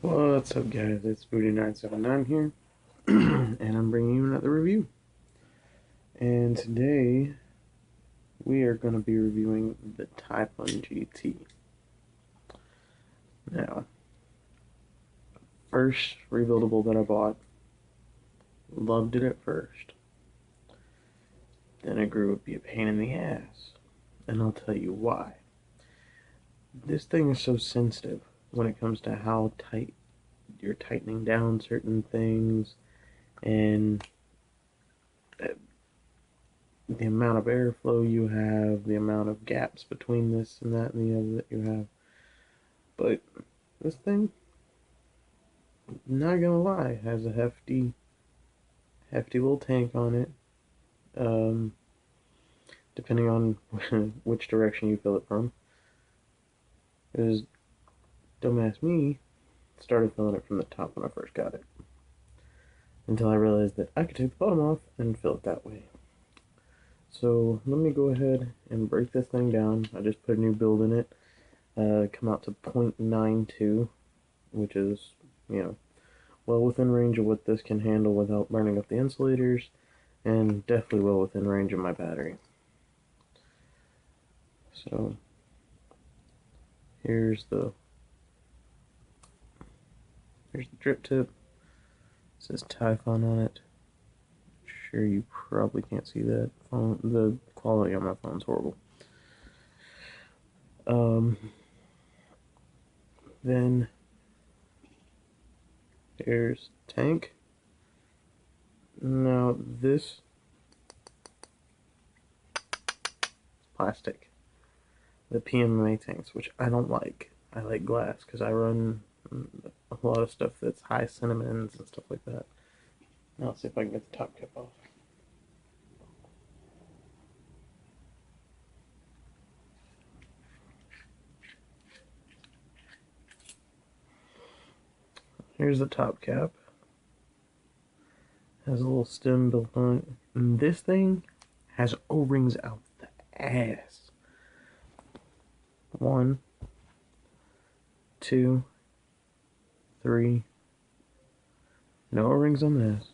What's up, guys? It's Booty979 here, and I'm bringing you another review. And today we are going to be reviewing the Taifun GT. Now, first rebuildable that I bought, loved it at first. Then it grew to be a pain in the ass, and I'll tell you why. This thing is so sensitive when it comes to how tight you're tightening down certain things, and the amount of airflow you have, the amount of gaps between this and that and the other that you have. But this thing, not gonna lie, has a hefty little tank on it. Um, Depending on which direction you fill it from. Because dumbass me started filling it from the top when I first got it, until I realized that I could take the bottom off and fill it that way. So let me go ahead and break this thing down. I just put a new build in it. Come out to 0.92, which is, well within range of what this can handle without burning up the insulators, and definitely well within range of my battery. So here's the drip tip. It says Taifun on it. Sure, you probably can't see that. The quality on my phone's horrible. Then here's tank. Now this plastic, the PMMA tanks, which I don't like. I like glass because I run a lot of stuff that's high cinnamons and stuff like that. Now let's see if I can get the top cap off. Here's the top cap. Has a little stem built on it. And this thing has O-rings out the ass. 1, 2, 3. No O-rings on this.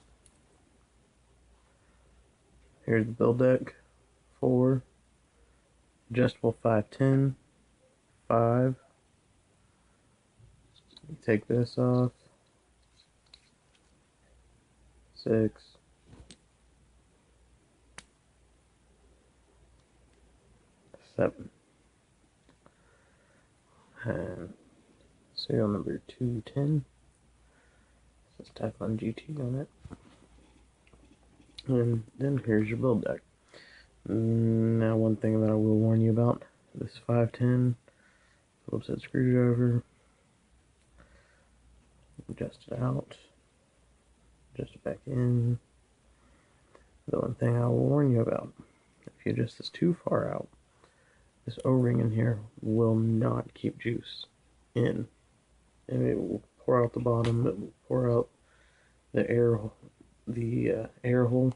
Here's the build deck. 4. Adjustable 510. 5. You take this off. 6. 7. And serial number 210. It says Taifun GT on it. And then here's your build deck. Now, one thing that I will warn you about: this 510 Phillips head screwdriver. Adjust it out. Adjust it back in. The one thing I will warn you about: if you adjust this too far out, this O-ring in here will not keep juice in, and it will pour out the bottom. It will pour out the air hole.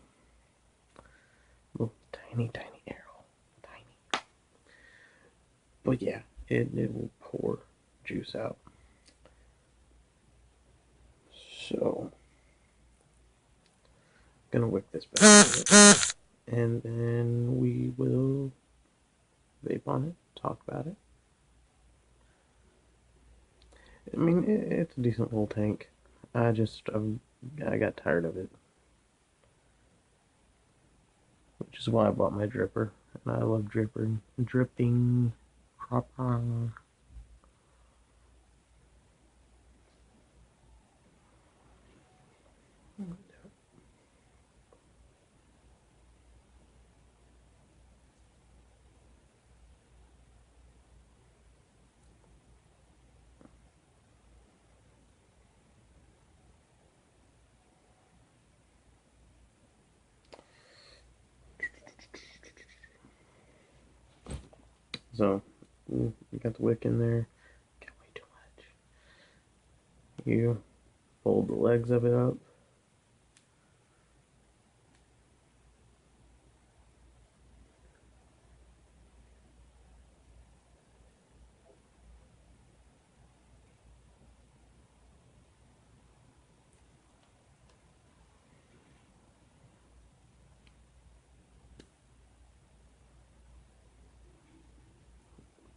Little tiny air hole, tiny. But yeah, it will pour juice out. So I'm gonna wick this back, and then we will vape on it, talk about it. I mean, it's a decent little tank. I got tired of it, which is why I bought my dripper. And I love dripping. Proper. So, you got the wick in there. Can't wait too much. You fold the legs of it up.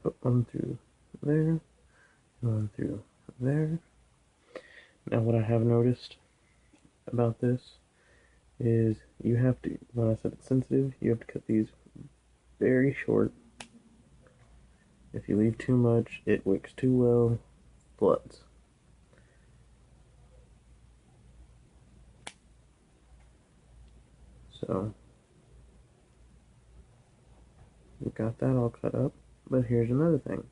put one through there, one through there. Now what I have noticed about this is you have to, when I said it's sensitive, you have to cut these very short. If you leave too much, it wicks too well, floods. So, we've got that all cut up, but here's another thing.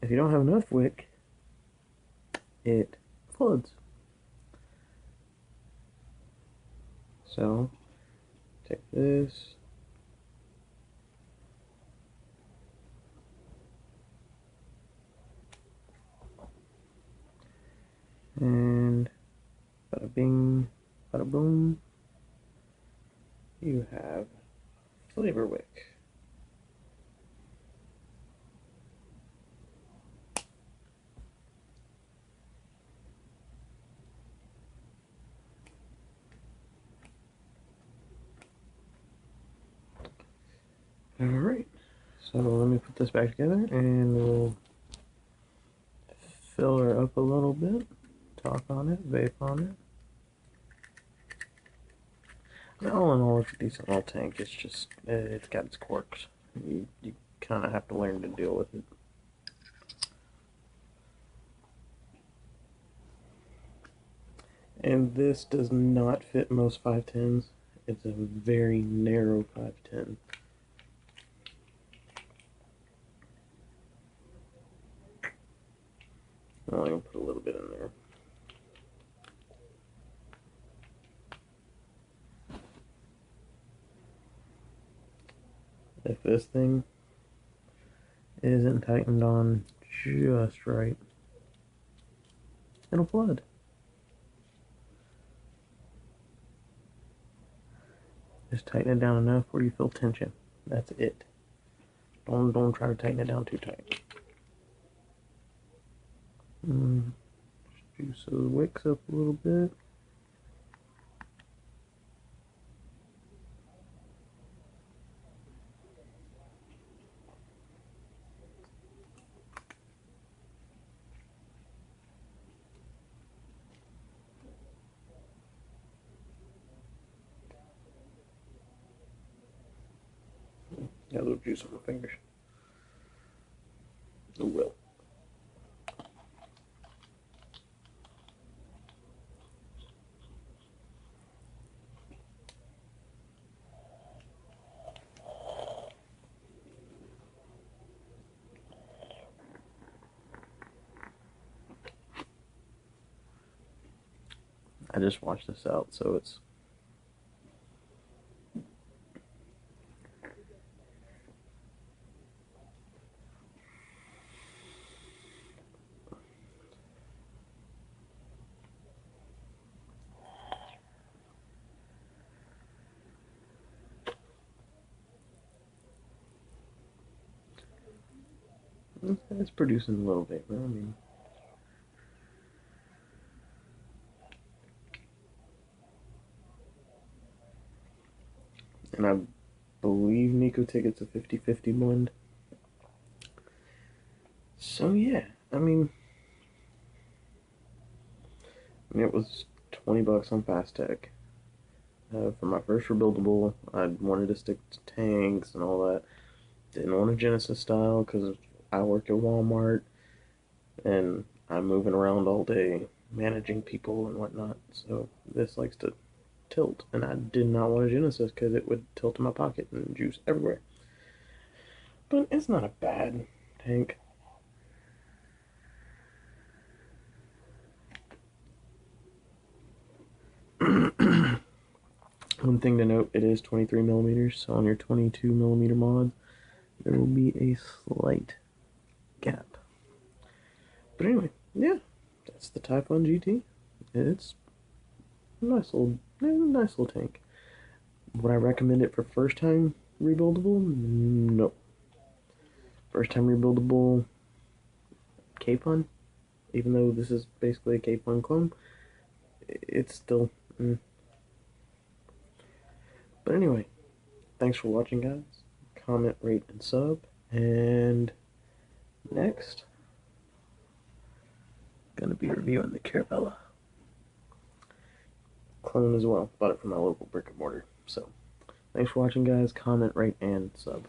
If you don't have enough wick, it floods. So, take this, and bada bing, bada boom, you have flavor wick. Alright, so let me put this back together and we'll fill her up a little bit, talk on it, vape on it. All in all, it's a decent little tank. It's just, it's got its quirks. You kind of have to learn to deal with it. And this does not fit most 510s. It's a very narrow 510. I'm only going to put a little bit in there. If this thing isn't tightened on just right, it'll flood. Just tighten it down enough where you feel tension. That's it. Don't try to tighten it down too tight. Just juice those wicks up a little bit. Got a little juice on my fingers. Oh well. I just washed this out, so it's producing a little vapor. I mean, and I believe Nico Ticket's a 50-50 blend. So yeah, I mean, it was 20 bucks on Fast Tech. For my first rebuildable, I wanted to stick to tanks and all that. Didn't want a Genesis style because I work at Walmart and I'm moving around all day managing people and whatnot. So this likes to tilt, and I did not want a Genesis because it would tilt in my pocket and juice everywhere. But it's not a bad tank. One thing to note, it is 23 millimeters, so on your 22 millimeter mod, there will be a slight gap. But anyway, yeah, that's the Taifun GT. It's a nice little tank. Would I recommend it for first time rebuildable? No. First time rebuildable K-Fun, even though this is basically a K-Fun clone, it's still But anyway, thanks for watching, guys. Comment, rate, and sub, And next, gonna be reviewing the Caravella clone as well. Bought it from my local brick and mortar. So, thanks for watching, guys. Comment, rate, and sub.